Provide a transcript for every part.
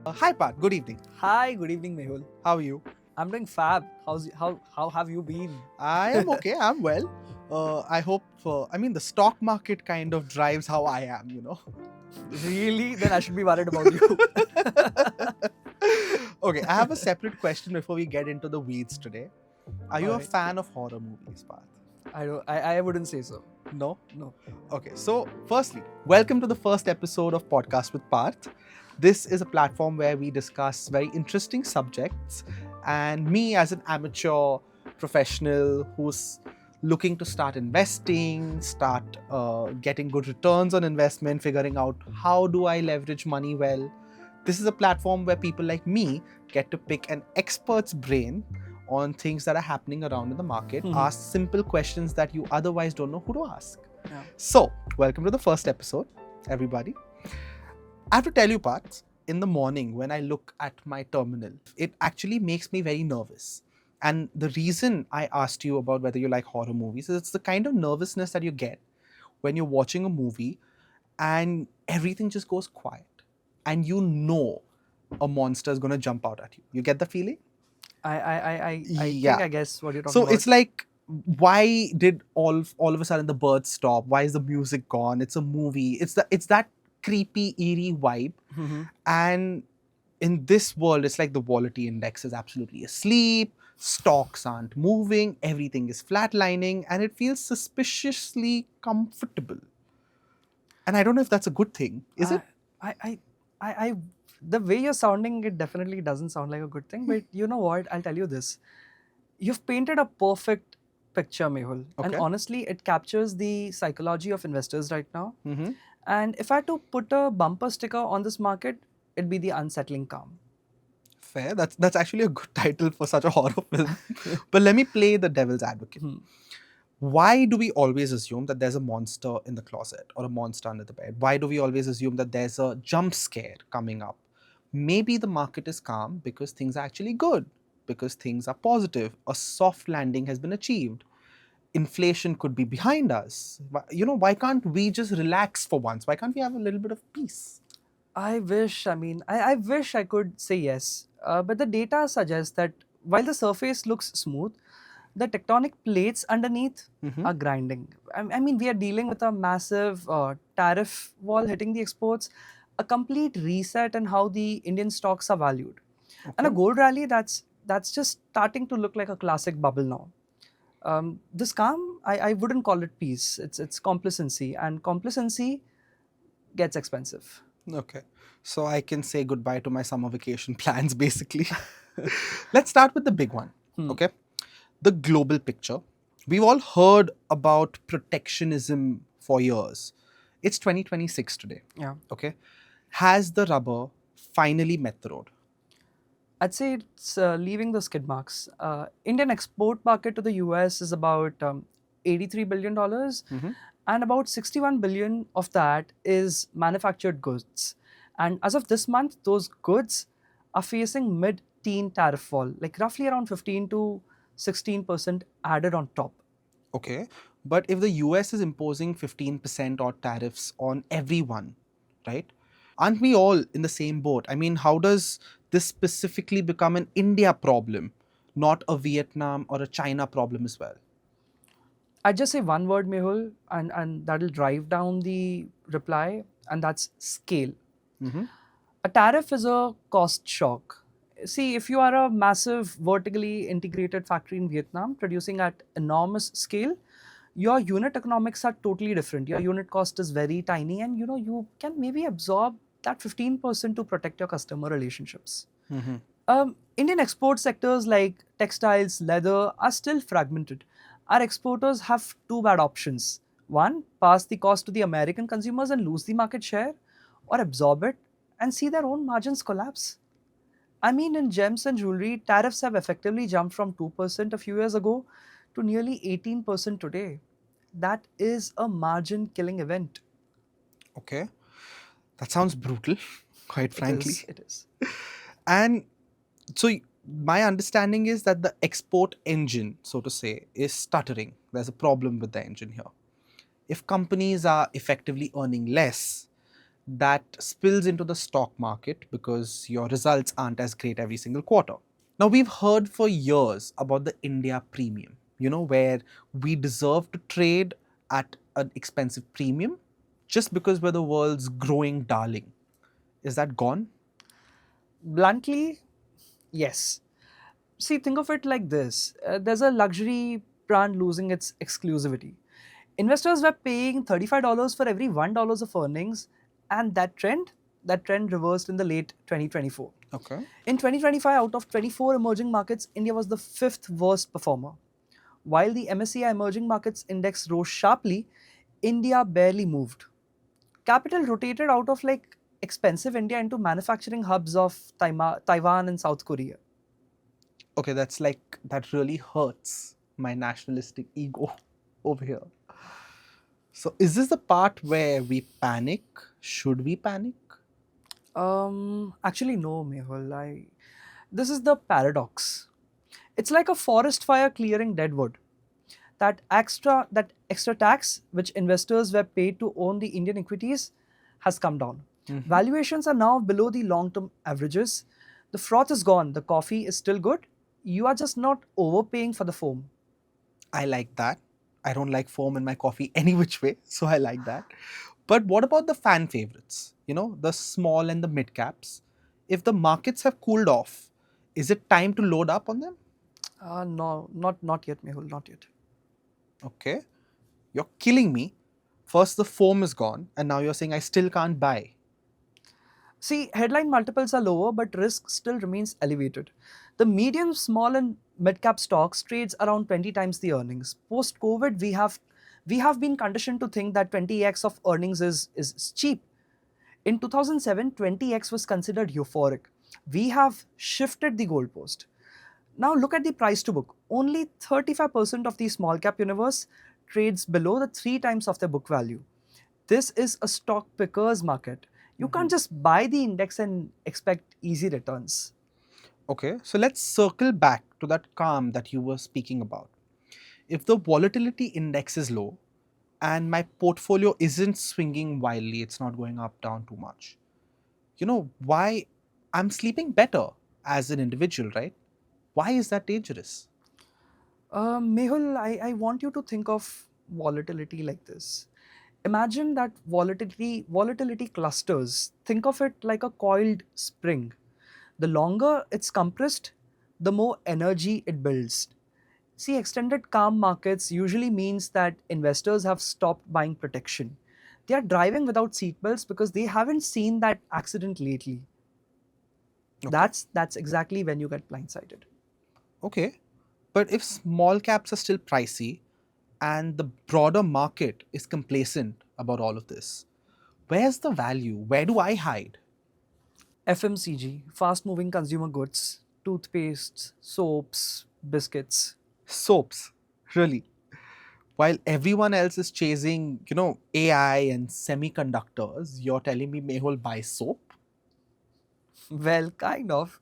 Hi Parth, good evening. Hi, good evening, Mehul. How are you? I'm doing fab. How have you been? I am okay, I'm well. I hope, the stock market kind of drives how I am. Really? Then I should be worried about you. Okay, I have a separate question before we get into the weeds today. Are you a Alright. fan of horror movies, Parth? I wouldn't say so. No? No. Okay, so firstly, welcome to the first episode of Podcast with Parth. This is a platform where we discuss very interesting subjects, and me as an amateur professional who's looking to start investing, start getting good returns on investment, figuring out how do I leverage money well. This is a platform where people like me get to pick an expert's brain on things that are happening around in the market, ask simple questions that you otherwise don't know who to ask. Yeah. So, welcome to the first episode, everybody. I have to tell you, Parth, in the morning when I look at my terminal, it actually makes me very nervous. And the reason I asked you about whether you like horror movies is it's the kind of nervousness that you get when you're watching a movie and everything just goes quiet and you know a monster is going to jump out at you. You get the feeling? I Yeah. think I guess what you're talking So about. it's like, why did all of a sudden the birds stop? Why is the music gone? It's a movie. It's that creepy, eerie vibe. Mhm. And in this world, it's like the volatility index is absolutely asleep. Stocks aren't moving. Everything is flatlining, and it feels suspiciously comfortable. And I don't know if that's a good thing. Is it? I, I, I, the way you're sounding, it definitely doesn't sound like a good thing. But you know what? I'll tell you this. You've painted a perfect picture, Mehul. And Okay. honestly, it captures the psychology of investors right now. Mm-hmm. And if I had to put a bumper sticker on this market, it'd be the unsettling calm. Fair. That's actually a good title for such a horror film. But let me play the devil's advocate. Hmm. Why do we always assume that there's a monster in the closet or a monster under the bed? Why do we always assume that there's a jump scare coming up? Maybe the market is calm because things are actually good, because things are positive. A soft landing has been achieved. Inflation could be behind us. Why can't we just relax for once? Why can't we have a little bit of peace? I wish I could say yes. But the data suggests that while the surface looks smooth, the tectonic plates underneath Mm-hmm. are grinding. We are dealing with a massive tariff wall hitting the exports, a complete reset in how the Indian stocks are valued, and a Okay. gold rally that's just starting to look like a classic bubble now. This calm, I wouldn't call it peace. It's complacency, and complacency gets expensive. Okay. So I can say goodbye to my summer vacation plans, basically. Let's start with the big one. Hmm. Okay. The global picture. We've all heard about protectionism for years. It's 2026 today. Yeah. Okay. Has the rubber finally met the road? I'd say it's leaving the skid marks. Indian export market to the US is about $83 billion, Mhm. and about 61 billion of that is manufactured goods. And as of this month, those goods are facing mid-teen tariff wall, like roughly around 15 to 16% added on top. Okay. But if the US is imposing 15% or tariffs on everyone, right? Aren't we all in the same boat? I mean, how does this specifically become an India problem, not a Vietnam or a China problem as well? I'd just say one word, Mehul, and that'll drive down the reply, and that's scale. Mm-hmm. A tariff is a cost shock. See, if you are a massive vertically integrated factory in Vietnam producing at enormous scale, your unit economics are totally different. Your unit cost is very tiny, and you can maybe absorb that 15% to protect your customer relationships. Mm-hmm. Indian export sectors like textiles, leather are still fragmented. Our exporters have two bad options. One, pass the cost to the American consumers and lose the market share, or absorb it and see their own margins collapse. In gems and jewelry, tariffs have effectively jumped from 2% a few years ago to nearly 18% today. That is a margin killing event. Okay. That sounds brutal, quite It is. frankly. It is. And so my understanding is that the export engine, so to say, is stuttering. There's a problem with the engine here. If companies are effectively earning less, that spills into the stock market because your results aren't as great every single quarter. Now, we've heard for years about the India premium, where we deserve to trade at an expensive premium just because we're the world's growing darling. Is that gone? Bluntly, yes. See, think of it like this. There's a luxury brand losing its exclusivity. Investors were paying $35 for every $1 of earnings, and that trend reversed in the late 2024. Okay. In 2025, out of 24 emerging markets, India was the fifth worst performer. While the MSCI Emerging Markets Index rose sharply, India barely moved. Capital rotated out of like expensive India into manufacturing hubs of Taiwan and South Korea. Okay, that really hurts my nationalistic ego over here. So, is this the part where we panic? Should we panic? Actually, no, Mehul. This is the paradox. It's like a forest fire clearing dead wood. That extra tax which investors were paid to own the Indian equities has come down. Mhm. Valuations are now below the long-term averages. The froth is gone. The coffee is still good. You are just not overpaying for the foam. I like that. I don't like foam in my coffee any which way, so I like that. But what about the fan favorites? The small and the mid caps. If the markets have cooled off, is it time to load up on them? No, not yet, Mehul, not yet. Okay, you're killing me. First, the foam is gone, and now you're saying I still can't buy. See, headline multiples are lower, but risk still remains elevated. The medium, small, and mid-cap stocks trades around 20 times the earnings. Post-COVID, we have been conditioned to think that 20x of earnings is cheap. In 2007, 20x was considered euphoric. We have shifted the goalpost. Now look at the price to book. Only 35% of the small cap universe trades below the 3 times of their book value. This is a stock picker's market. You can't Mhm. just buy the index and expect easy returns. Okay, so let's circle back to that calm that you were speaking about. If the volatility index is low and my portfolio isn't swinging wildly, it's not going up, down too much, why I'm sleeping better as an individual, right? Why is that dangerous? Mehul, I want you to think of volatility like this. Imagine that volatility clusters. Think of it like a coiled spring. The longer it's compressed, the more energy it builds. See, extended calm markets usually means that investors have stopped buying protection. They are driving without seatbelts because they haven't seen that accident lately. Okay. That's exactly when you get blindsided. Okay. But if small caps are still pricey and the broader market is complacent about all of this, where's the value? Where do I hide? FMCG, fast moving consumer goods, toothpastes, soaps, biscuits. Soaps, really. While everyone else is chasing, AI and semiconductors, you're telling me Mehul buy soap? Well, kind of.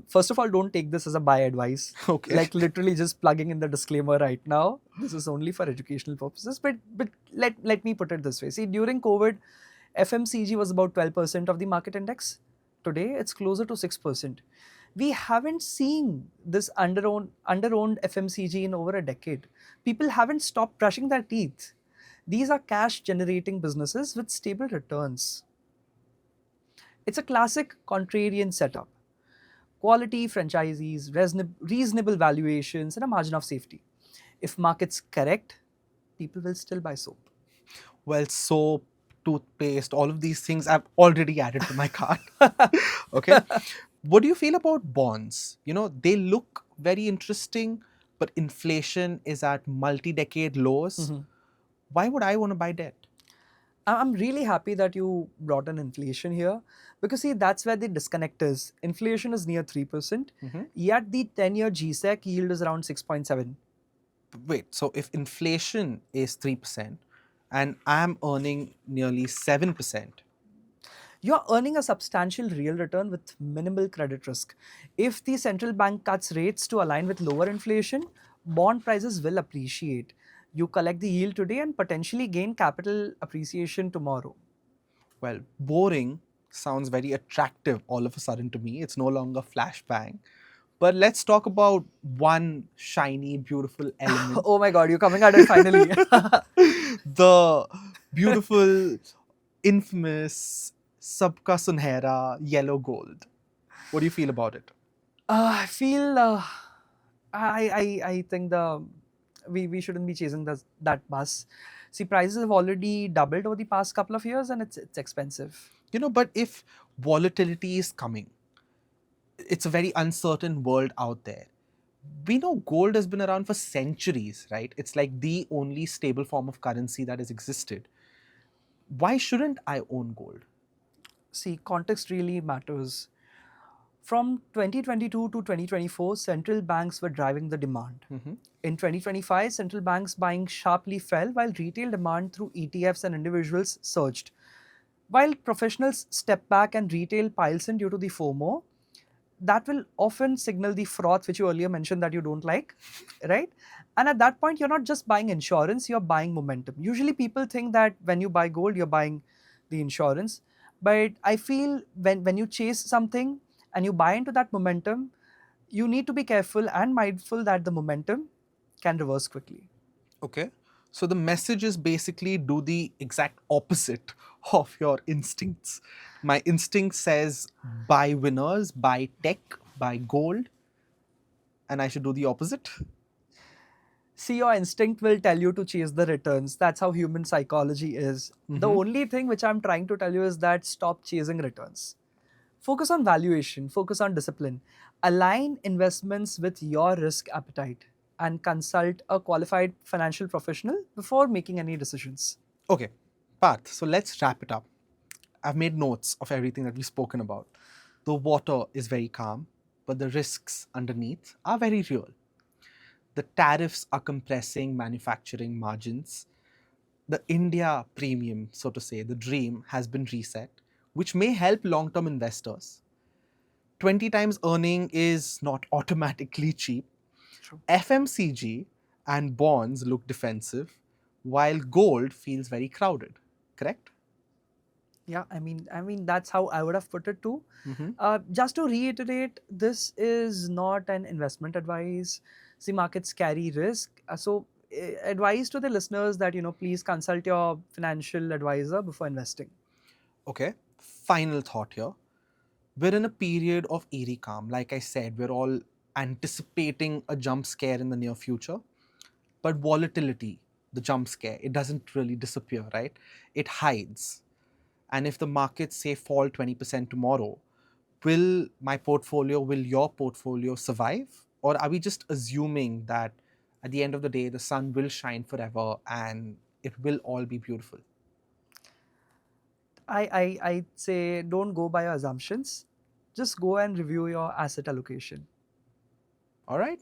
First of all, don't take this as a buy advice. Okay. Like literally just plugging in the disclaimer right now. This is only for educational purposes. But let me put it this way. See, during COVID, FMCG was about 12% of the market index. Today, it's closer to 6%. We haven't seen this under-owned FMCG in over a decade. People haven't stopped brushing their teeth. These are cash generating businesses with stable returns. It's a classic contrarian setup. Quality franchisees, reasonable valuations, and a margin of safety. If markets correct, people will still buy soap. Well, soap, toothpaste, all of these things I've already added to my cart. Okay. What do you feel about bonds? They look very interesting, but inflation is at multi decade lows. Mhm. Why would I want to buy debt? I'm really happy that you brought in inflation here because, see, that's where the disconnect is. Inflation is near 3%, Mhm. yet the 10-year GSEC yield is around 6.7. Wait, so if inflation is 3% and I'm earning nearly 7%, You're earning a substantial real return with minimal credit risk. If the central bank cuts rates to align with lower inflation, bond prices will appreciate. You collect the yield today and potentially gain capital appreciation tomorrow. Well, boring sounds very attractive all of a sudden to me. It's no longer flashbang. But let's talk about one shiny, beautiful element. Oh my god, you're coming at it finally. The beautiful, infamous Sabka Sunhera yellow gold. What do you feel about it? I feel I think we shouldn't be chasing that bus. See, prices have already doubled over the past couple of years, and it's expensive. But if volatility is coming, it's a very uncertain world out there. We know gold has been around for centuries, right? It's like the only stable form of currency that has existed. Why shouldn't I own gold? See, context really matters. From 2022 to 2024, central banks were driving the demand. Mhm. In 2025, central banks buying sharply fell while retail demand through ETFs and individuals surged. While professionals step back and retail piles in due to the FOMO, that will often signal the froth which you earlier mentioned that you don't like, right? And at that point, you're not just buying insurance, you're buying momentum. Usually people think that when you buy gold, you're buying the insurance. But I feel when you chase something and you buy into that momentum, you need to be careful and mindful that the momentum can reverse quickly. Okay. So the message is basically do the exact opposite of your instincts. My instinct says buy winners, buy tech, buy gold, and I should do the opposite. See, your instinct will tell you to chase the returns. That's how human psychology is. The only thing which I'm trying to tell you is that stop chasing returns. Focus on valuation, focus on discipline. Align investments with your risk appetite and consult a qualified financial professional before making any decisions. Okay, Parth, so let's wrap it up. I've made notes of everything that we've spoken about. The water is very calm, but the risks underneath are very real. The tariffs are compressing manufacturing margins. The India premium, so to say, the dream has been reset, which may help long term investors. 20 times earning is not automatically cheap. True. FMCG and bonds look defensive, while gold feels very crowded. Correct? Yeah, I mean that's how I would have put it too. Mhm. Just to reiterate, this is not an investment advice. The markets carry risk, advice to the listeners that please consult your financial advisor before investing. Okay. Final thought here. We're in a period of eerie calm. Like I said, we're all anticipating a jump scare in the near future. But volatility, the jump scare, it doesn't really disappear, right? It hides. And if the markets say fall 20% tomorrow, will your portfolio survive? Or are we just assuming that at the end of the day, the sun will shine forever and it will all be beautiful? I'd say don't go by your assumptions. Just go and review your asset allocation. All right.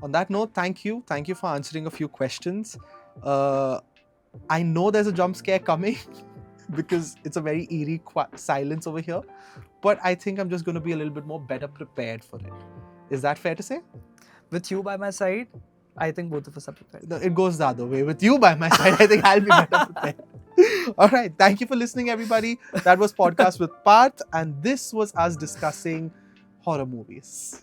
On that note, thank you. Thank you for answering a few questions. Uh, I know there's a jump scare coming because it's a very eerie silence over here. But I think I'm just going to be a little bit more better prepared for it. Is that fair to say? With you by my side, I think both of us are prepared. No, it goes the other way. With you by my side, I think I'll be better prepared. All right. Thank you for listening, everybody. That was Podcast with Parth, and this was us discussing horror movies.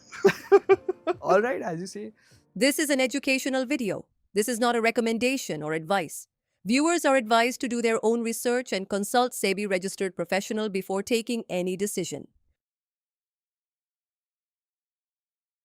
All right, as you say. This is an educational video. This is not a recommendation or advice. Viewers are advised to do their own research and consult SEBI registered professional before taking any decision.